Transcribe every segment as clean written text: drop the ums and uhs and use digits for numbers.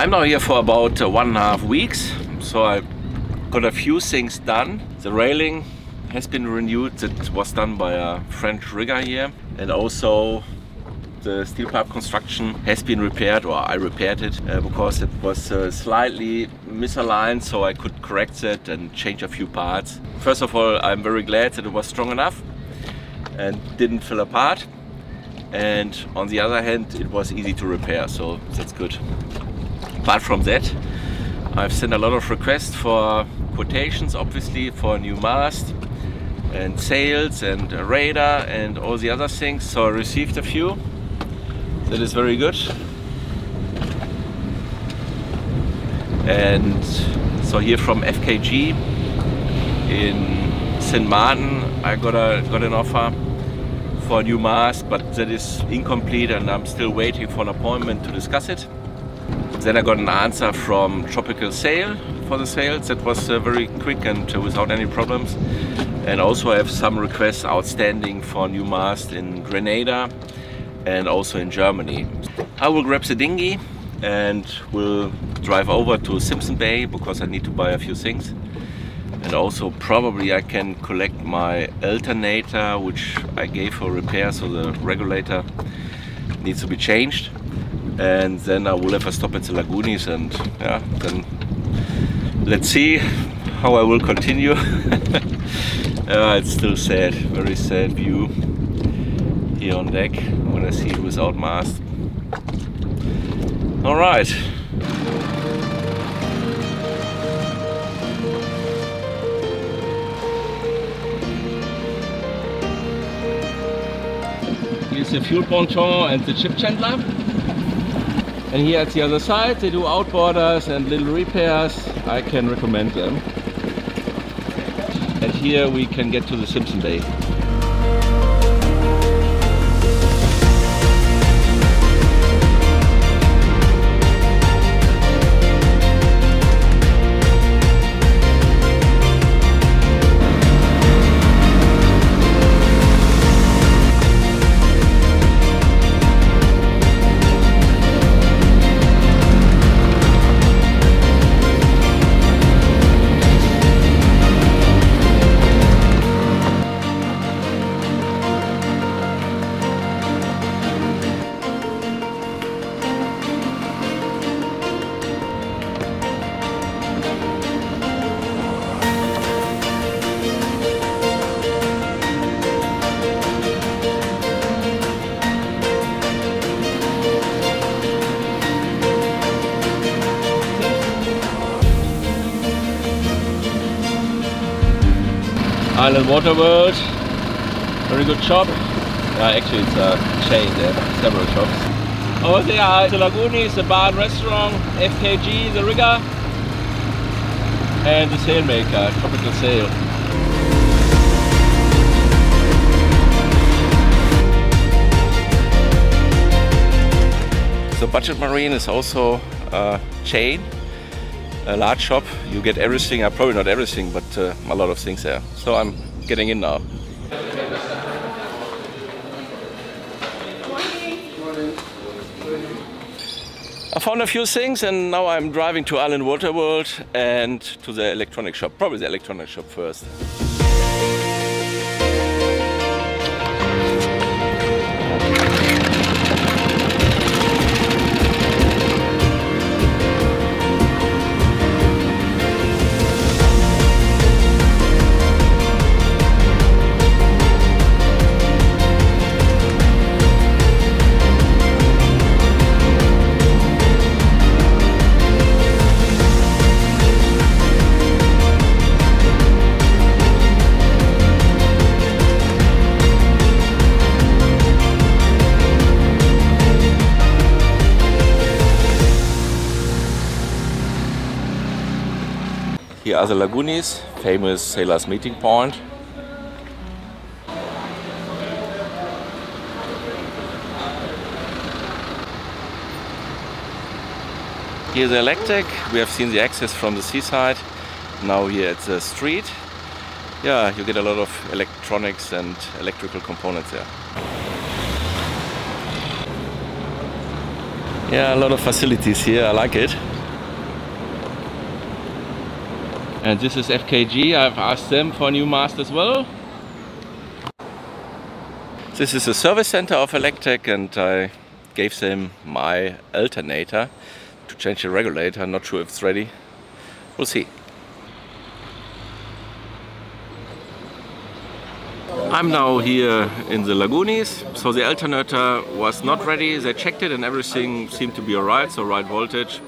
I'm now here for about 1.5 weeks, so I got a few things done. The railing has been renewed. That was done by a French rigger here, and also the steel pipe construction has been repaired, or I repaired it because it was slightly misaligned, so I could correct it and change a few parts. First of all, I'm very glad that it was strong enough and didn't fall apart, and on the other hand it was easy to repair, so that's good. Apart from that, I've sent a lot of requests for quotations, obviously, for a new mast and sails and a radar and all the other things, so I received a few. That is very good. And so here from FKG in Sainte-Anne, I got an offer for a new mast, but that is incomplete and I'm still waiting for an appointment to discuss it. Then I got an answer from Tropical Sail for the sails. That was very quick and without any problems. And also I have some requests outstanding for a new mast in Grenada and also in Germany. I will grab the dinghy and will drive over to Simpson Bay because I need to buy a few things. And also probably I can collect my alternator, which I gave for repair, so the regulator needs to be changed. And then I will have a stop at the Lagoonies, and yeah, then let's see how I will continue. It's still sad, very sad view here on deck when I see it without mast. All right. Here's the fuel ponton and the chip chandler. And here at the other side they do outboarders and little repairs. I can recommend them. And here we can get to the Simpson Bay. Island Water World, very good shop. Actually it's a chain, there are several shops. Over there are the Lagoonies, the bar and restaurant, FKG, the rigger, and the sailmaker, Tropical Sail. So Budget Marine is also a chain. A large shop, you get everything, probably not everything, but a lot of things there. So I'm getting in now. I found a few things and now I'm driving to Island Water World and to the electronic shop, probably the electronic shop first. Here are the Lagoonies, famous sailors' meeting point. Here the electric, we have seen the access from the seaside. Now here at the street. Yeah, you get a lot of electronics and electrical components there. Yeah, a lot of facilities here, I like it. And this is FKG. I've asked them for a new mast as well. This is the service center of Electric, and I gave them my alternator to change the regulator. I'm not sure if it's ready. We'll see. I'm now here in the Lagoonies. So the alternator was not ready. They checked it and everything seemed to be alright, so right voltage.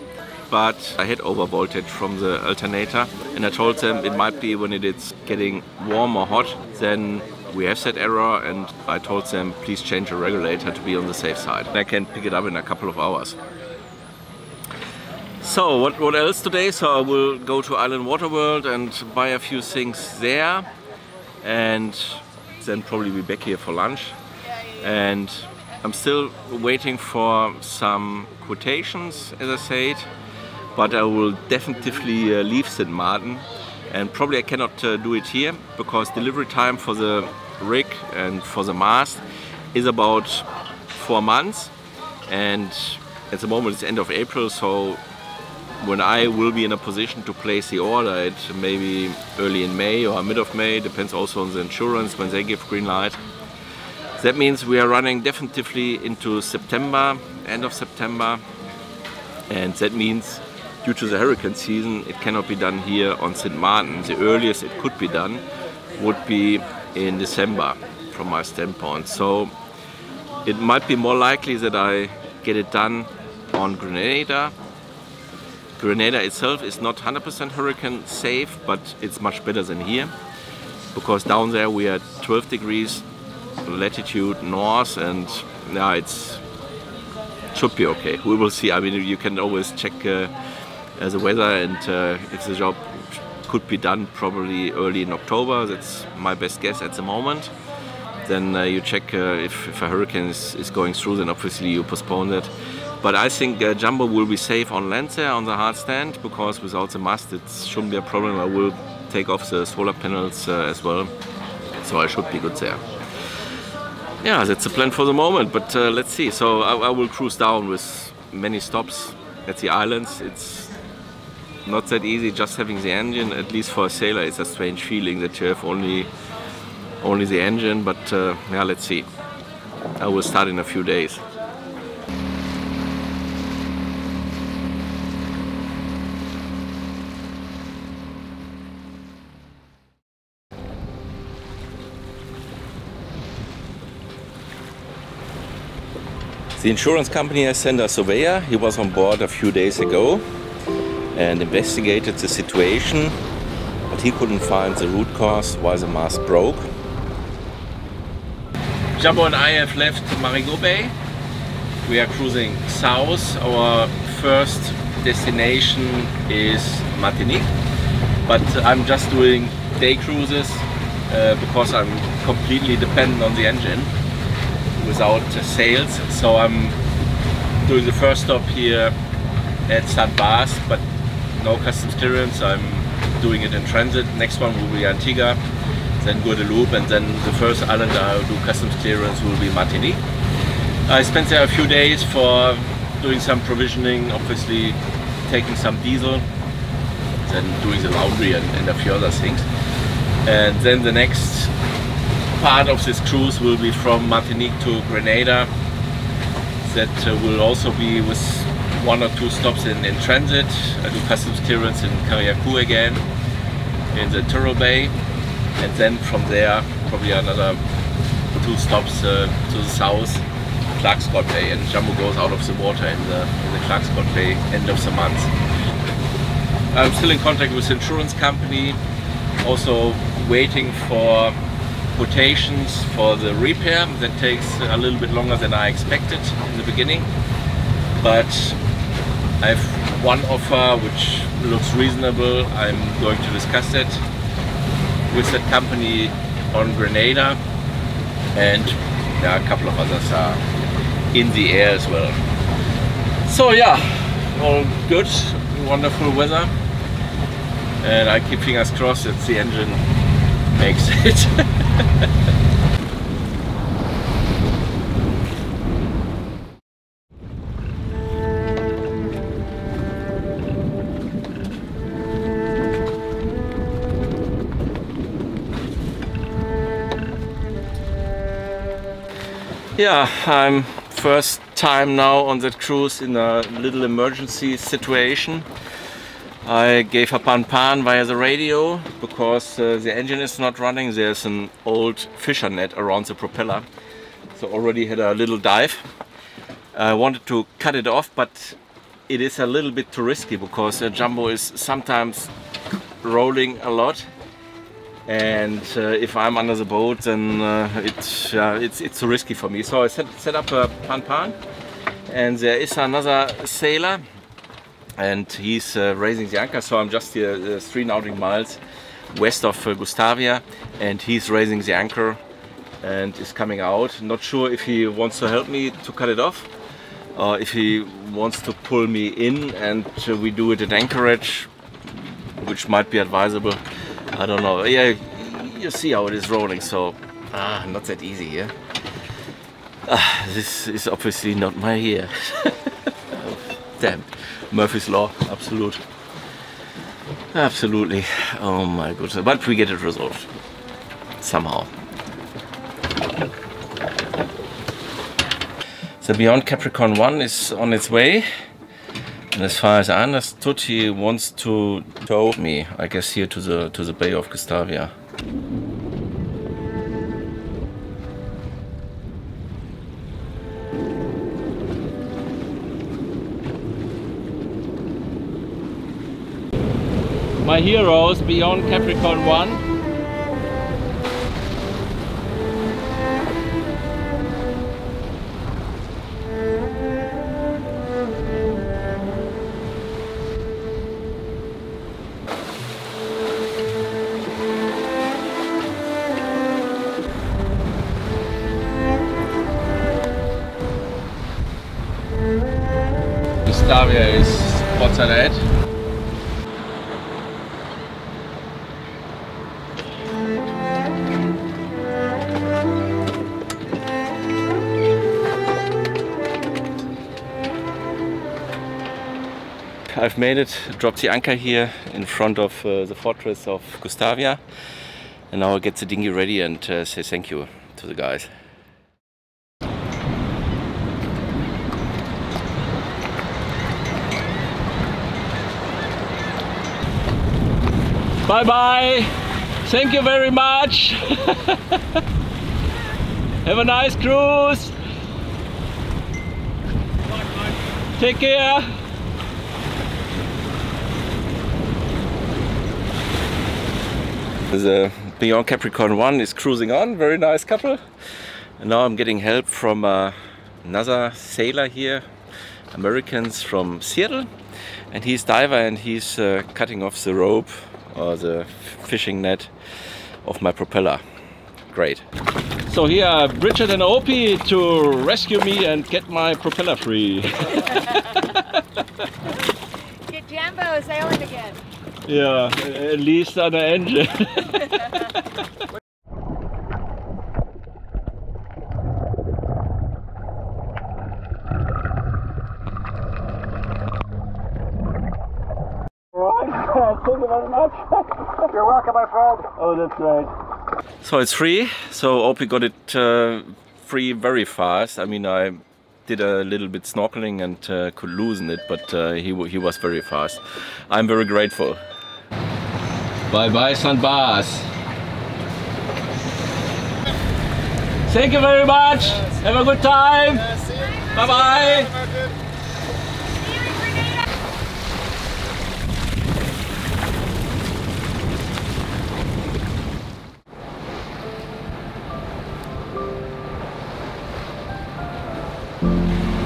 But I had over voltage from the alternator, and I told them it might be when it is getting warm or hot, then we have that error, and I told them please change the regulator to be on the safe side. I can pick it up in a couple of hours. So what else today? So I will go to Island Water World and buy a few things there, and then probably be back here for lunch. And I'm still waiting for some quotations, as I said, but I will definitively leave St. Martin, and probably I cannot do it here because delivery time for the rig and for the mast is about 4 months, and at the moment it's end of April, so when I will be in a position to place the order, it maybe early in May or mid of May, depends also on the insurance when they give green light. That means we are running definitively into September, end of September, and that means due to the hurricane season it cannot be done here on St. Martin. The earliest it could be done would be in December from my standpoint. So it might be more likely that I get it done on Grenada. Grenada itself is not 100% hurricane safe, but it's much better than here, because down there we are 12 degrees latitude north, and yeah, it should be okay. We will see. I mean, you can always check the weather, and if the job could be done probably early in October, that's my best guess at the moment. Then you check if a hurricane is going through, then obviously you postpone it. But I think Jambo will be safe on land there on the hard stand, because without the mast it shouldn't be a problem. I will take off the solar panels as well, so I should be good there. Yeah, that's the plan for the moment, but let's see. So I will cruise down with many stops at the islands. It's not that easy just having the engine. At least for a sailor it's a strange feeling that you have only the engine, but yeah, let's see. I will start in a few days. The insurance company has sent a surveyor. He was on board a few days ago and investigated the situation, but he couldn't find the root cause why the mast broke. Jambo and I have left Marigot Bay. We are cruising south. Our first destination is Martinique, but I'm just doing day cruises because I'm completely dependent on the engine without sails. So I'm doing the first stop here at Sainte-Anne, but no customs clearance. I'm doing it in transit. Next one will be Antigua, then Guadeloupe, and then the first island I'll do customs clearance will be Martinique. I spent there a few days for doing some provisioning, obviously taking some diesel, then doing the laundry and a few other things. And then the next part of this cruise will be from Martinique to Grenada. That will also be with 1 or 2 stops in transit. I do customs clearance in Carriacou again, in the Turtle Bay, and then from there probably another 2 stops to the south, Clarkes Court Bay, and Jambo goes out of the water in the Clarkes Court Bay end of the month. I'm still in contact with the insurance company, also waiting for quotations for the repair. That takes a little bit longer than I expected in the beginning, but I have one offer which looks reasonable. I'm going to discuss it with that company on Grenada, and there are a couple of others are in the air as well. So yeah, all good, wonderful weather, and I keep fingers crossed that the engine makes it. Yeah, I'm first time now on that cruise in a little emergency situation. I gave a pan via the radio because the engine is not running. There's an old fisher net around the propeller, so already had a little dive. I wanted to cut it off, but it is a little bit too risky because Jambo is sometimes rolling a lot. And if I'm under the boat, then it's too risky for me. So I set up a pan, and there is another sailor, and he's raising the anchor. So I'm just here 3 nautical miles west of Gustavia, and he's raising the anchor and is coming out. Not sure if he wants to help me to cut it off, or if he wants to pull me in and we do it at anchorage, which might be advisable. I don't know. Yeah, you see how it is rolling, so not that easy here. This is obviously not my year. Damn, Murphy's Law, absolutely. Oh my goodness, but we get it resolved somehow. The Beyond Capricorn 1 is on its way. And as far as I understood, he wants to tow me, I guess, here to the Bay of Gustavia. My heroes, Beyond Capricorn 1. Gustavia is Montserrat. I've made it, dropped the anchor here in front of the fortress of Gustavia, and now I'll get the dinghy ready and say thank you to the guys. Bye bye! Thank you very much! Have a nice cruise! Take care! The Beyond Capricorn 1 is cruising on, very nice couple. And now I'm getting help from another sailor here, Americans from Seattle. And he's diver and he's cutting off the rope or the fishing net of my propeller. Great. So here are Bridget and Opie to rescue me and get my propeller free. Get Jambo sailing again. Yeah, at least on the engine. Thank you very much. You're welcome, my friend. Oh, that's right. So it's free. So Opie got it free very fast. I mean, I did a little bit snorkeling and could loosen it, but he was very fast. I'm very grateful. Bye bye, St. Bas. Thank you very much. Yes. Have a good time. Yes, bye bye.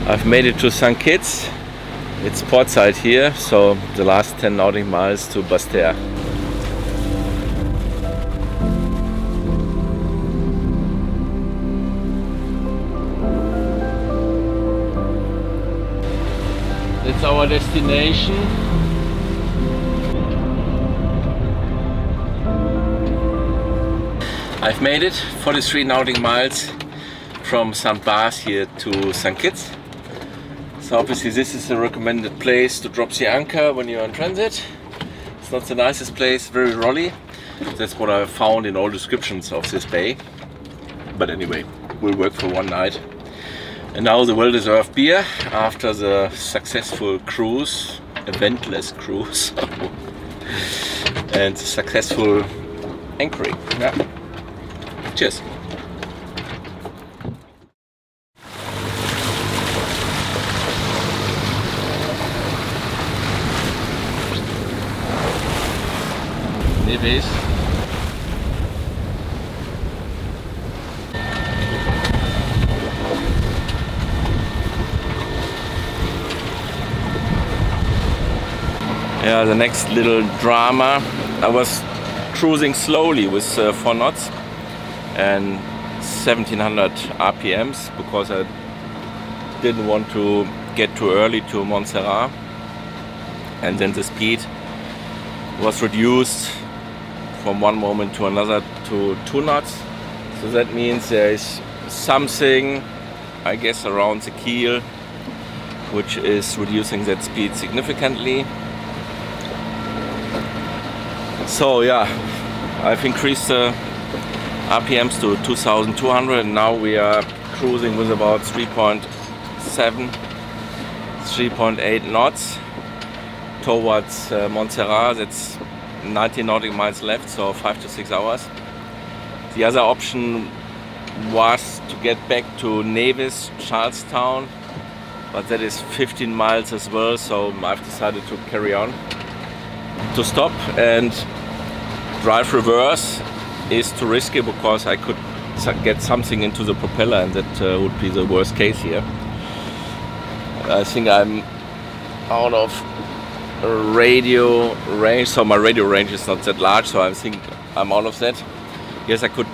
I've made it to St. Kitts. It's portside here, so the last 10 nautical miles to Basseterre. That's our destination. I've made it 43 nautical miles from St. Bas here to St. Kitts. So obviously this is a recommended place to drop the anchor when you're on transit. It's not the nicest place, very rolly. That's what I found in all descriptions of this bay. But anyway, we'll work for one night. And now the well-deserved beer after the successful cruise, eventless cruise, and successful anchoring. Yeah. Cheers. Neves. Yeah, the next little drama. I was cruising slowly with 4 knots and 1700 RPMs because I didn't want to get too early to Montserrat, and then the speed was reduced from one moment to another to 2 knots. So that means there is something, I guess, around the keel which is reducing that speed significantly. So yeah, I've increased the RPMs to 2200 and now we are cruising with about 3.7, 3.8 knots towards Montserrat. That's 90 nautical miles left, so 5 to 6 hours. The other option was to get back to Nevis, Charlestown, but that is 15 miles as well, so I've decided to carry on. To stop and drive reverse is too risky because I could get something into the propeller, and that would be the worst case here. I think I'm out of radio range, so my radio range is not that large, so I think I'm out of that. Yes, I could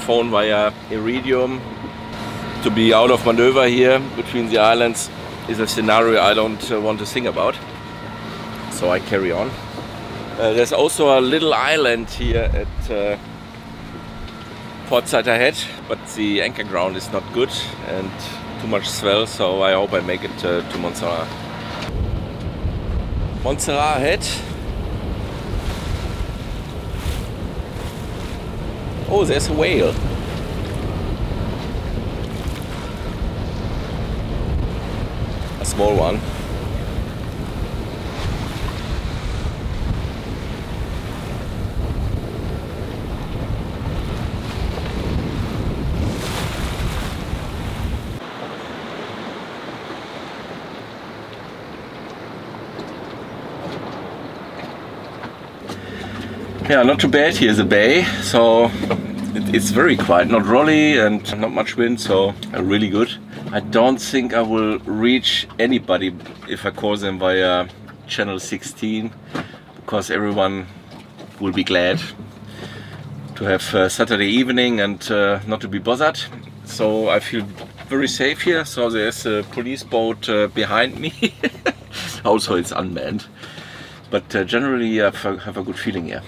phone via Iridium. To be out of maneuver here between the islands is a scenario I don't want to think about, so I carry on. There's also a little island here at Port Sainte-Anne, but the anchor ground is not good and too much swell, so I hope I make it to Montserrat. Montserrat head. Oh, there's a whale. A small one. Yeah, not too bad here, the bay, so it's very quiet, not rolly and not much wind, so really good. I don't think I will reach anybody if I call them via channel 16, because everyone will be glad to have Saturday evening and not to be bothered. So I feel very safe here. So there's a police boat behind me. Also it's unmanned, but generally I have a good feeling here.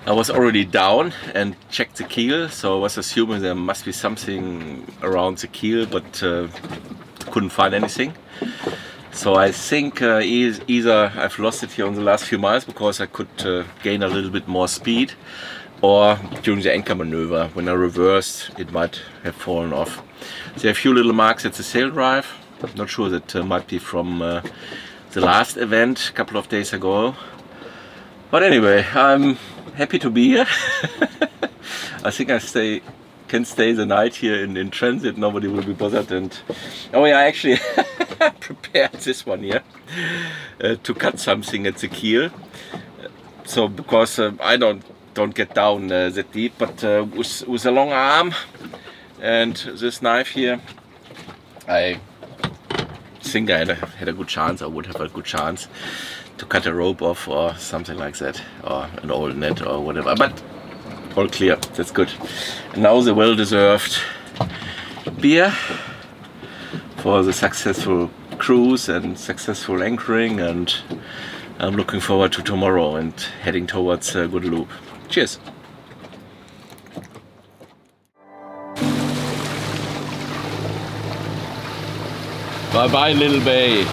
I was already down and checked the keel, so I was assuming there must be something around the keel, but couldn't find anything. So I think either I've lost it here on the last few miles because I could gain a little bit more speed, or during the anchor maneuver when I reversed it might have fallen off. There are a few little marks at the sail drive. I'm not sure, that might be from the last event a couple of days ago. But anyway, I'm happy to be here. I think I can stay the night here in transit. Nobody will be bothered. And oh yeah, I actually prepared this one here to cut something at the keel. So because I don't get down that deep, but with a long arm and this knife here, I think I had a good chance. I would have a good chance to cut a rope off or something like that, or an old net or whatever, but all clear, that's good. And now the well-deserved beer for the successful cruise and successful anchoring, and I'm looking forward to tomorrow and heading towards Guadeloupe. Cheers! Bye bye, little bay!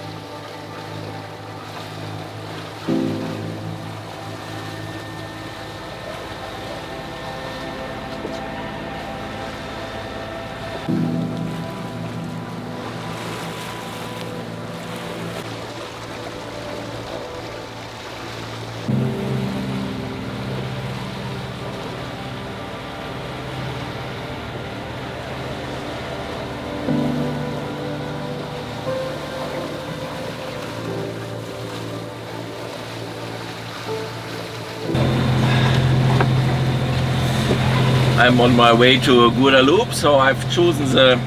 I'm on my way to Guadeloupe, so I've chosen the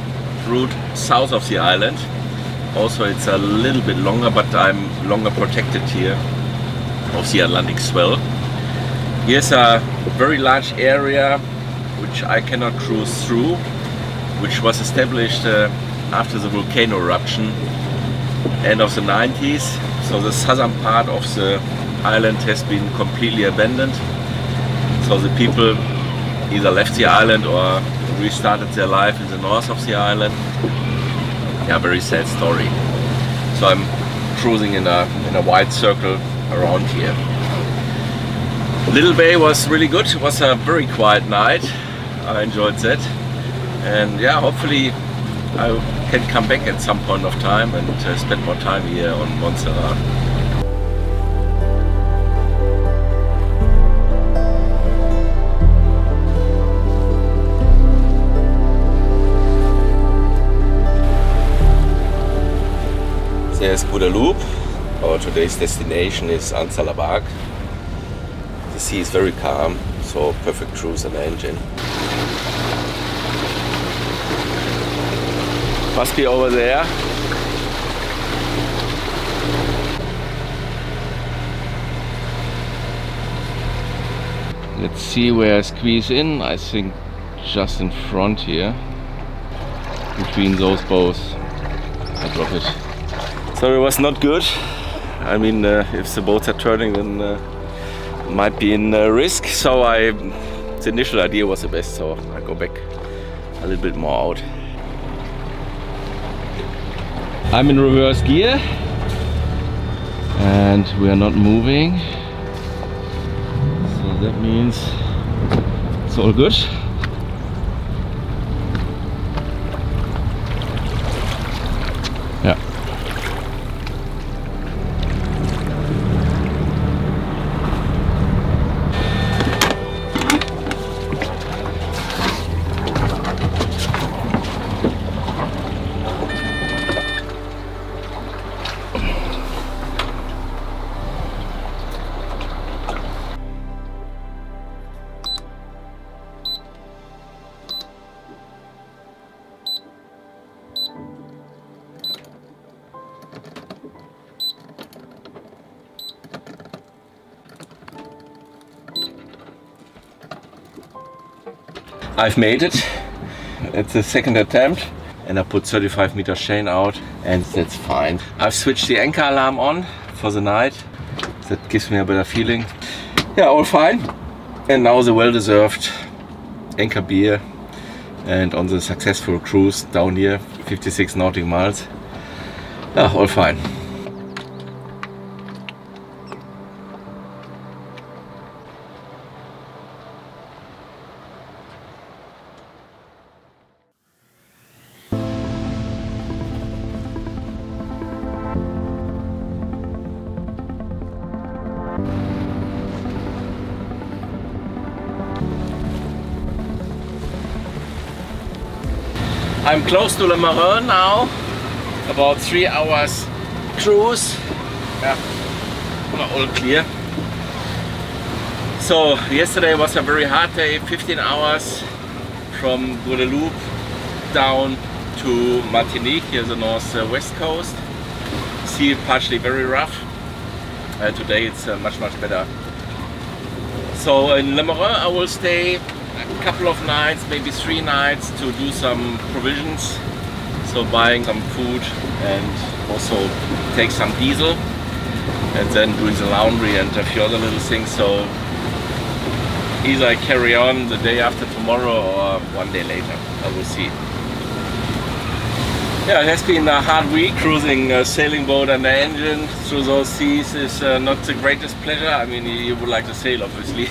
route south of the island. Also, it's a little bit longer, but I'm longer protected here of the Atlantic swell. Here's a very large area which I cannot cruise through, which was established after the volcano eruption end of the 90s. So the southern part of the island has been completely abandoned. So the people either left the island or restarted their life in the north of the island. Yeah, very sad story. So I'm cruising in a wide circle around here. Little Bay was really good. It was a very quiet night. I enjoyed that. And yeah, hopefully I can come back at some point of time and spend more time here on Montserrat. There's Guadeloupe. Our today's destination is Ansalabag. The sea is very calm, so perfect cruise and engine. Must be over there. Let's see where I squeeze in. I think just in front here, between those boats. I drop it. So it was not good. I mean, if the boats are turning, then it might be in risk. So the initial idea was the best. So I go back a little bit more out. I'm in reverse gear, and we are not moving. So that means it's all good. Yeah. I've made it. It's the second attempt and I put 35 meter chain out and that's fine. I've switched the anchor alarm on for the night. That gives me a better feeling. Yeah, all fine. And now the well-deserved anchor beer and on the successful cruise down here, 56 nautical miles. Yeah, all fine. I'm close to Le Marin now, about 3 hours cruise. Yeah, all clear. So yesterday was a very hard day, 15 hours from Guadeloupe down to Martinique, here the northwest coast. Sea partially very rough. Today it's much better. So in Le Marin I will stay a couple of nights, maybe 3 nights, to do some provisions, so buying some food and also take some diesel, and then doing the laundry and a few other little things. So either I carry on the day after tomorrow or one day later, I will see. Yeah, it has been a hard week. Cruising a sailing boat and the engine through those seas is not the greatest pleasure. I mean, you would like to sail, obviously.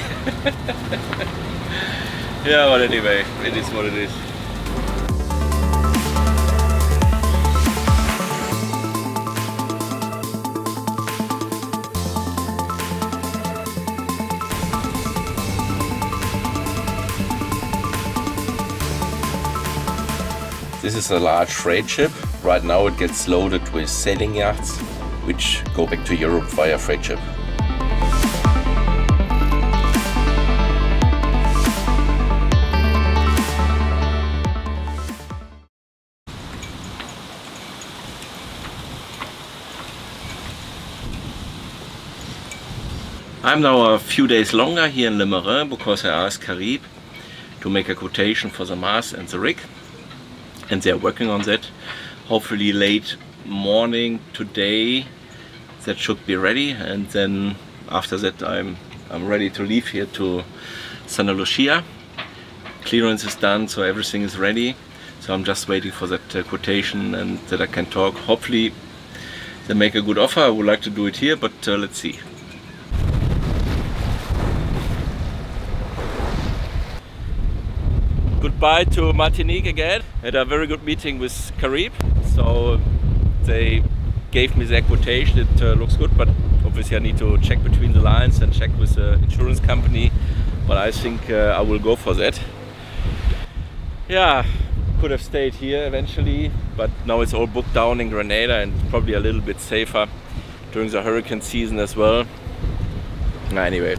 Yeah, but anyway, it is what it is. This is a large freight ship. Right now it gets loaded with sailing yachts, which go back to Europe via freight ship. I'm now a few days longer here in Le Marin because I asked Carib to make a quotation for the mast and the rig, and they're working on that. Hopefully late morning today that should be ready, and then after that I'm ready to leave here to Santa Lucia. Clearance is done, so everything is ready. So I'm just waiting for that quotation and that I can talk. Hopefully they make a good offer. I would like to do it here, but let's see. Goodbye to Martinique again. Had a very good meeting with Carib. So they gave me their quotation. It looks good, but obviously I need to check between the lines and check with the insurance company. But I think I will go for that. Yeah, could have stayed here eventually, but now it's all booked down in Grenada and probably a little bit safer during the hurricane season as well. Anyway.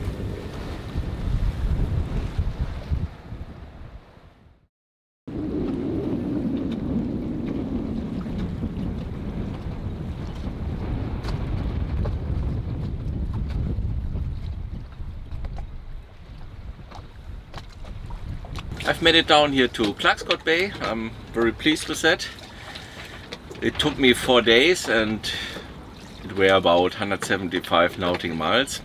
I've made it down here to Clarkes Court Bay. I'm very pleased with that. It took me 4 days and it were about 175 nautical miles.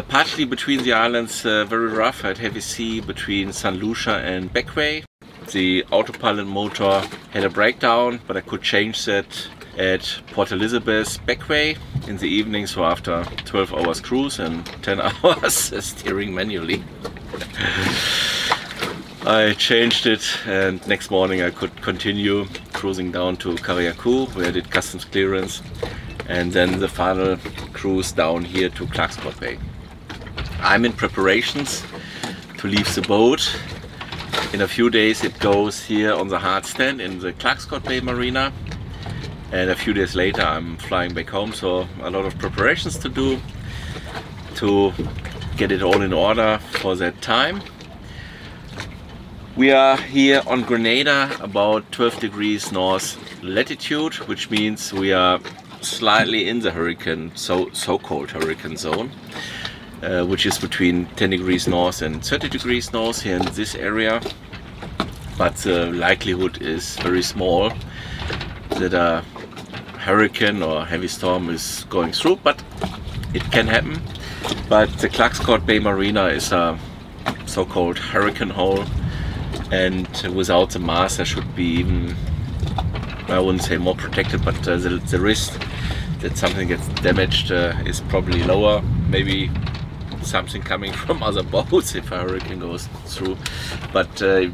Partially between the islands very rough. I had heavy sea between St. Lucia and Beckway. The autopilot motor had a breakdown, but I could change that at Port Elizabeth Beckway in the evening, so after 12 hours cruise and 10 hours steering manually. I changed it, and next morning I could continue cruising down to Carriacou, where I did customs clearance, and then the final cruise down here to Clarkes Court Bay. I'm in preparations to leave the boat. In a few days it goes here on the hard stand in the Clarkes Court Bay Marina, and a few days later I'm flying back home, so a lot of preparations to do to get it all in order for that time. We are here on Grenada, about 12 degrees north latitude, which means we are slightly in the hurricane, so-called hurricane zone, which is between 10 degrees north and 30 degrees north here in this area. But the likelihood is very small that a hurricane or heavy storm is going through, but it can happen. But the Clarkes Court Bay Marina is a so-called hurricane hole, and without the mast I should be even, I wouldn't say more protected, but the risk that something gets damaged is probably lower. Maybe something coming from other boats if a hurricane goes through, but the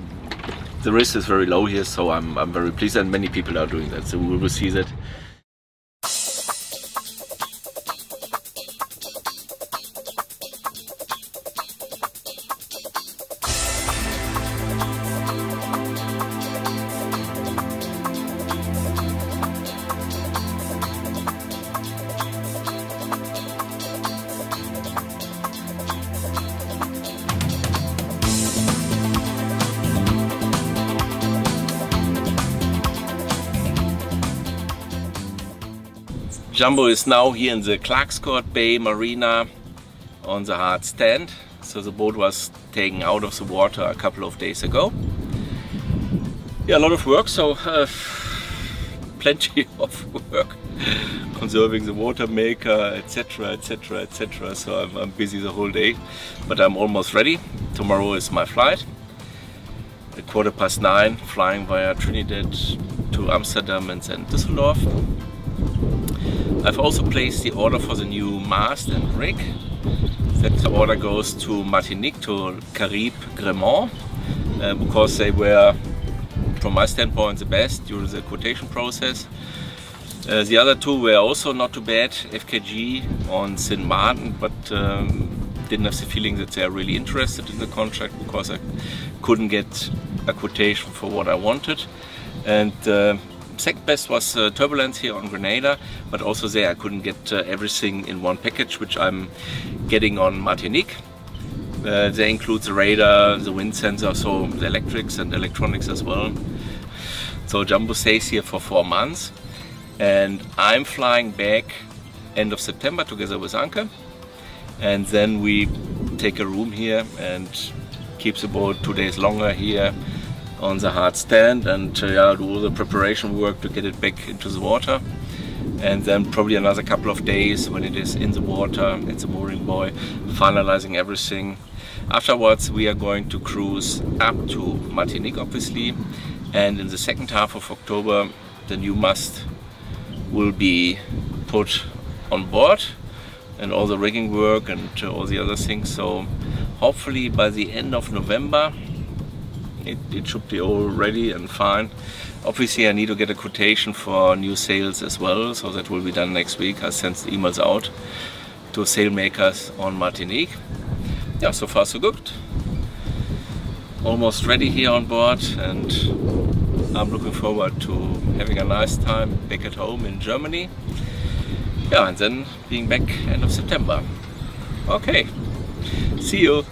risk is very low here, so I'm very pleased, and many people are doing that, so we will see that. Jambo is now here in the Clarkes Court Bay Marina on the hard stand. So the boat was taken out of the water a couple of days ago. Yeah, a lot of work, so plenty of work. Conserving the water maker, etc, etc, etc. So I'm busy the whole day, but I'm almost ready. Tomorrow is my flight. At 9:15, flying via Trinidad to Amsterdam and then Düsseldorf. I've also placed the order for the new mast and rig. That order goes to Martinique, to Carib Grémont, because they were, from my standpoint, the best during the quotation process. The other two were also not too bad, FKG on St. Martin, but didn't have the feeling that they are really interested in the contract, because I couldn't get a quotation for what I wanted. And second best was Turbulence here on Grenada, but also there I couldn't get everything in one package, which I'm getting on Martinique. They include the radar, the wind sensor, so the electrics and electronics as well. So Jambo stays here for 4 months, and I'm flying back end of September together with Anke. and then we take a room here and keep the boat 2 days longer here on the hard stand, and do all the preparation work to get it back into the water. And then probably another couple of days when it is in the water, it's a mooring buoy, finalizing everything. Afterwards we are going to cruise up to Martinique, obviously, and in the second half of October the new mast will be put on board and all the rigging work and all the other things. So hopefully by the end of November it should be all ready and fine. Obviously I need to get a quotation for new sails as well, so that will be done next week. I sent the emails out to sail makers on Martinique. Yeah, so far so good. Almost ready here on board, and I'm looking forward to having a nice time back at home in Germany. Yeah, and then being back end of September. Okay, see you.